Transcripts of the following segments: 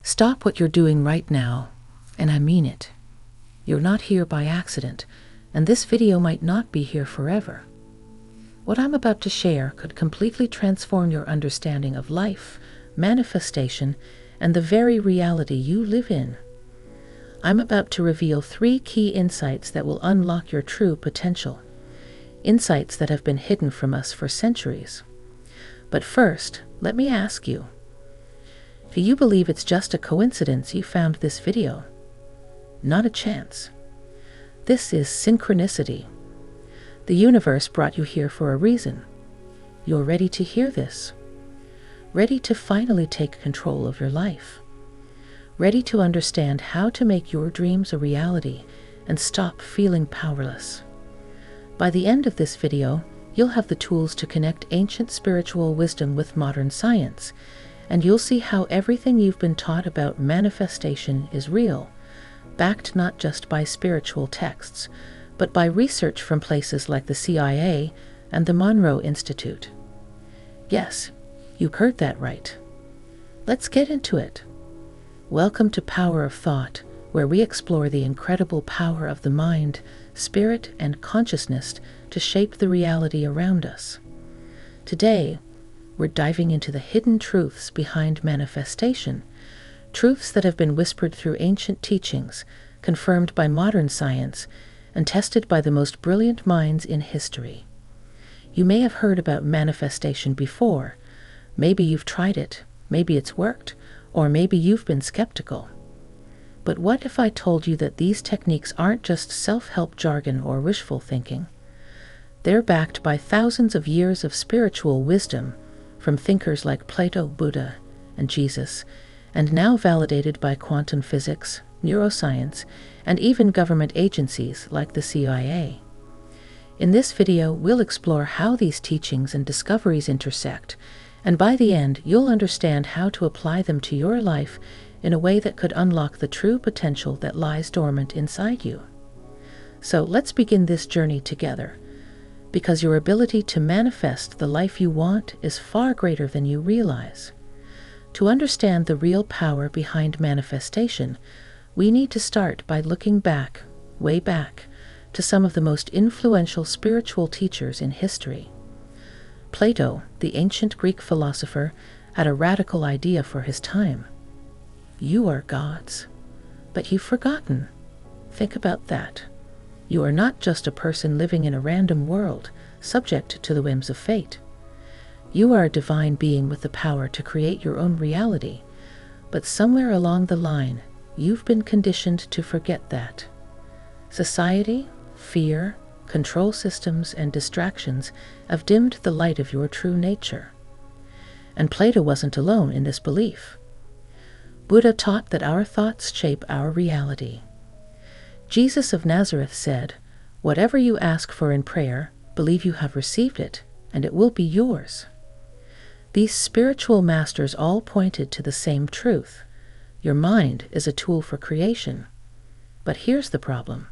Stop what you're doing right now, and I mean it. You're not here by accident, and this video might not be here forever. What I'm about to share could completely transform your understanding of life, manifestation, and the very reality you live in. I'm about to reveal 3 key insights that will unlock your true potential. Insights that have been hidden from us for centuries. But first, let me ask you, do you believe it's just a coincidence you found this video? Not a chance. This is synchronicity. The universe brought you here for a reason. You're ready to hear this. Ready to finally take control of your life. Ready to understand how to make your dreams a reality and stop feeling powerless. By the end of this video, you'll have the tools to connect ancient spiritual wisdom with modern science, and you'll see how everything you've been taught about manifestation is real, backed not just by spiritual texts, but by research from places like the CIA and the Monroe Institute. Yes, you heard that right. Let's get into it. Welcome to Power of Thought, where we explore the incredible power of the mind, spirit, and consciousness to shape the reality around us. Today, we're diving into the hidden truths behind manifestation, truths that have been whispered through ancient teachings, confirmed by modern science, and tested by the most brilliant minds in history. You may have heard about manifestation before. Maybe you've tried it, maybe it's worked, or maybe you've been skeptical. But what if I told you that these techniques aren't just self-help jargon or wishful thinking? They're backed by thousands of years of spiritual wisdom from thinkers like Plato, Buddha, and Jesus, and now validated by quantum physics, neuroscience, and even government agencies like the CIA. In this video, we'll explore how these teachings and discoveries intersect, and by the end, you'll understand how to apply them to your life in a way that could unlock the true potential that lies dormant inside you. So let's begin this journey together, because your ability to manifest the life you want is far greater than you realize. To understand the real power behind manifestation, we need to start by looking back, way back, to some of the most influential spiritual teachers in history. Plato, the ancient Greek philosopher, had a radical idea for his time. You are gods, but you've forgotten. Think about that. You are not just a person living in a random world, subject to the whims of fate. You are a divine being with the power to create your own reality, but somewhere along the line, you've been conditioned to forget that. Society, fear, control systems, and distractions have dimmed the light of your true nature. And Plato wasn't alone in this belief. Buddha taught that our thoughts shape our reality. Jesus of Nazareth said, "Whatever you ask for in prayer, believe you have received it, and it will be yours." These spiritual masters all pointed to the same truth. Your mind is a tool for creation. But here's the problem.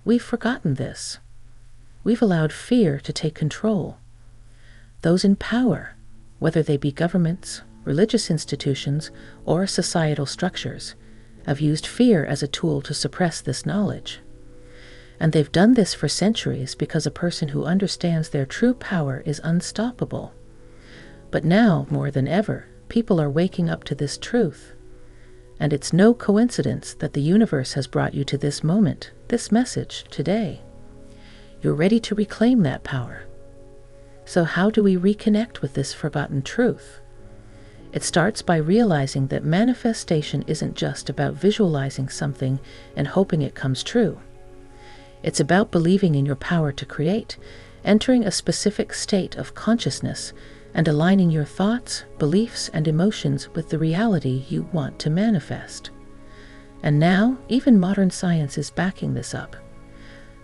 We've forgotten this. We've allowed fear to take control. Those in power, whether they be governments, religious institutions, or societal structures, have used fear as a tool to suppress this knowledge. And they've done this for centuries because a person who understands their true power is unstoppable. But now, more than ever, people are waking up to this truth. And it's no coincidence that the universe has brought you to this moment, this message, today. You're ready to reclaim that power. So how do we reconnect with this forgotten truth? It starts by realizing that manifestation isn't just about visualizing something and hoping it comes true. It's about believing in your power to create, entering a specific state of consciousness, and aligning your thoughts, beliefs, and emotions with the reality you want to manifest. And now, even modern science is backing this up.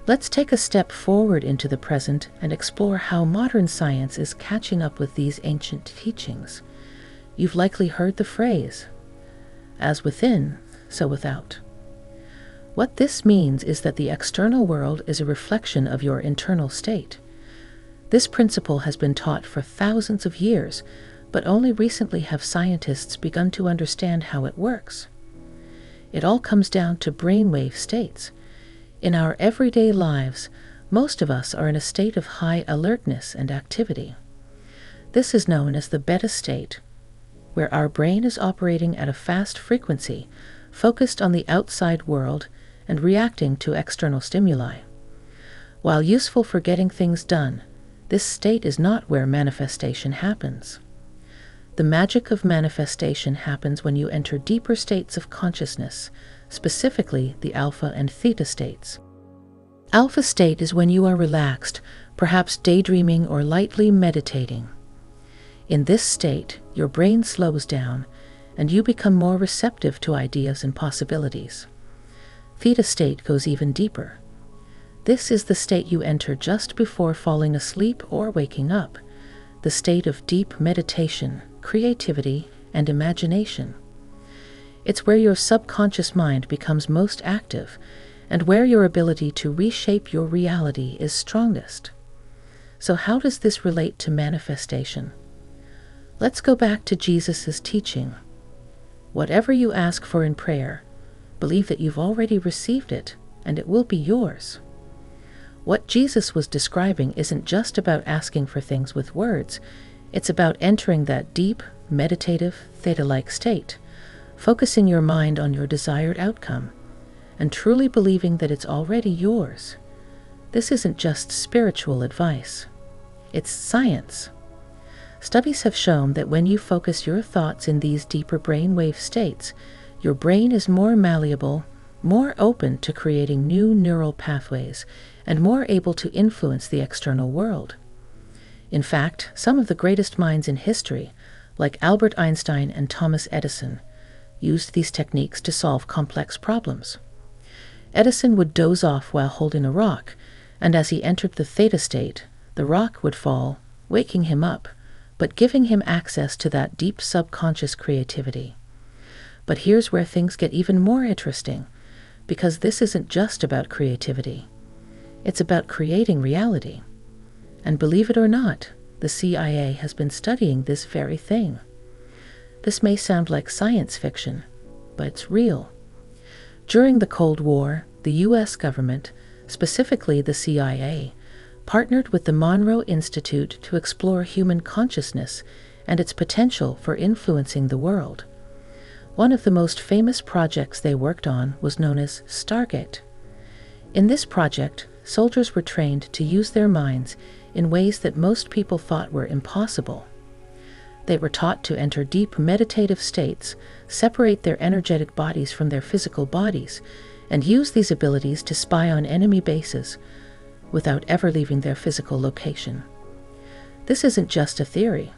Let's take a step forward into the present and explore how modern science is catching up with these ancient teachings. You've likely heard the phrase, "As within, so without." What this means is that the external world is a reflection of your internal state. This principle has been taught for thousands of years, but only recently have scientists begun to understand how it works. It all comes down to brainwave states. In our everyday lives, most of us are in a state of high alertness and activity. This is known as the beta state, where our brain is operating at a fast frequency, focused on the outside world and reacting to external stimuli. While useful for getting things done, this state is not where manifestation happens. The magic of manifestation happens when you enter deeper states of consciousness, specifically the alpha and theta states. Alpha state is when you are relaxed, perhaps daydreaming or lightly meditating. In this state, your brain slows down, and you become more receptive to ideas and possibilities. Theta state goes even deeper. This is the state you enter just before falling asleep or waking up, the state of deep meditation, creativity, and imagination. It's where your subconscious mind becomes most active and where your ability to reshape your reality is strongest. So how does this relate to manifestation? Let's go back to Jesus' teaching. Whatever you ask for in prayer, believe that you've already received it and it will be yours. What Jesus was describing isn't just about asking for things with words. It's about entering that deep, meditative, theta-like state, focusing your mind on your desired outcome, and truly believing that it's already yours. This isn't just spiritual advice. It's science. Studies have shown that when you focus your thoughts in these deeper brainwave states, your brain is more malleable, more open to creating new neural pathways, and more able to influence the external world. In fact, some of the greatest minds in history, like Albert Einstein and Thomas Edison, used these techniques to solve complex problems. Edison would doze off while holding a rock, and as he entered the theta state, the rock would fall, waking him up, but giving him access to that deep subconscious creativity. But here's where things get even more interesting, because this isn't just about creativity. It's about creating reality. And believe it or not, the CIA has been studying this very thing. This may sound like science fiction, but it's real. During the Cold War, the U.S. government, specifically the CIA, partnered with the Monroe Institute to explore human consciousness and its potential for influencing the world. One of the most famous projects they worked on was known as Stargate. In this project, soldiers were trained to use their minds in ways that most people thought were impossible. They were taught to enter deep meditative states, separate their energetic bodies from their physical bodies, and use these abilities to spy on enemy bases without ever leaving their physical location. This isn't just a theory.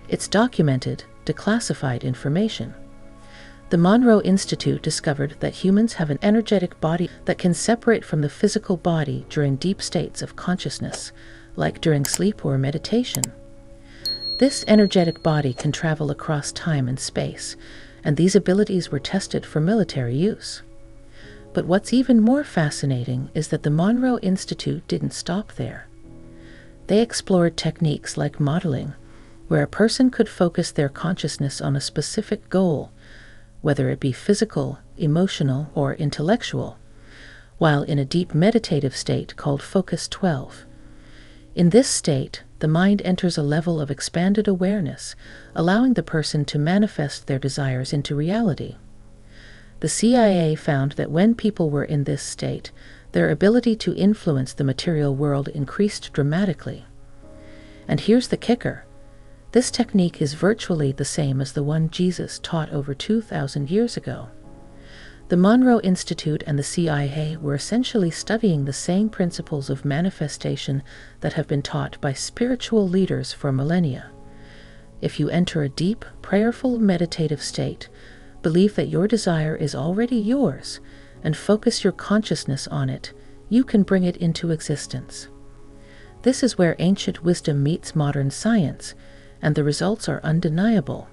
It's documented, declassified information. The Monroe Institute discovered that humans have an energetic body that can separate from the physical body during deep states of consciousness, like during sleep or meditation. This energetic body can travel across time and space, and these abilities were tested for military use. But what's even more fascinating is that the Monroe Institute didn't stop there. They explored techniques like modeling, where a person could focus their consciousness on a specific goal, whether it be physical, emotional, or intellectual, while in a deep meditative state called Focus 12. In this state, the mind enters a level of expanded awareness, allowing the person to manifest their desires into reality. The CIA found that when people were in this state, their ability to influence the material world increased dramatically. And here's the kicker. This technique is virtually the same as the one Jesus taught over 2,000 years ago. The Monroe Institute and the CIA were essentially studying the same principles of manifestation that have been taught by spiritual leaders for millennia. If you enter a deep, prayerful, meditative state, believe that your desire is already yours, and focus your consciousness on it, you can bring it into existence. This is where ancient wisdom meets modern science, and the results are undeniable.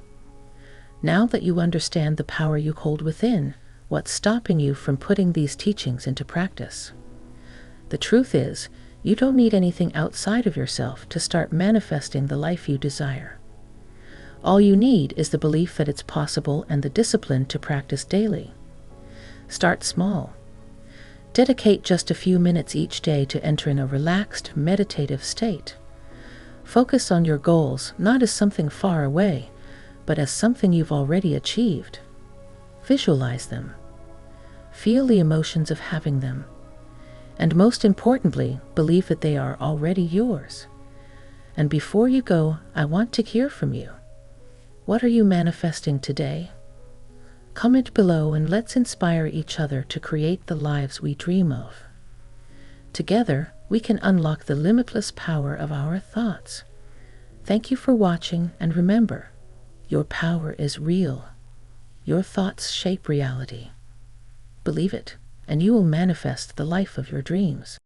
Now that you understand the power you hold within, what's stopping you from putting these teachings into practice? The truth is, you don't need anything outside of yourself to start manifesting the life you desire. All you need is the belief that it's possible and the discipline to practice daily. Start small. Dedicate just a few minutes each day to enter in a relaxed, meditative state. Focus on your goals not as something far away, but as something you've already achieved. Visualize them. Feel the emotions of having them. And most importantly, believe that they are already yours. And before you go, I want to hear from you. What are you manifesting today? Comment below and let's inspire each other to create the lives we dream of. Together, we can unlock the limitless power of our thoughts. Thank you for watching, and remember, your power is real. Your thoughts shape reality. Believe it, and you will manifest the life of your dreams.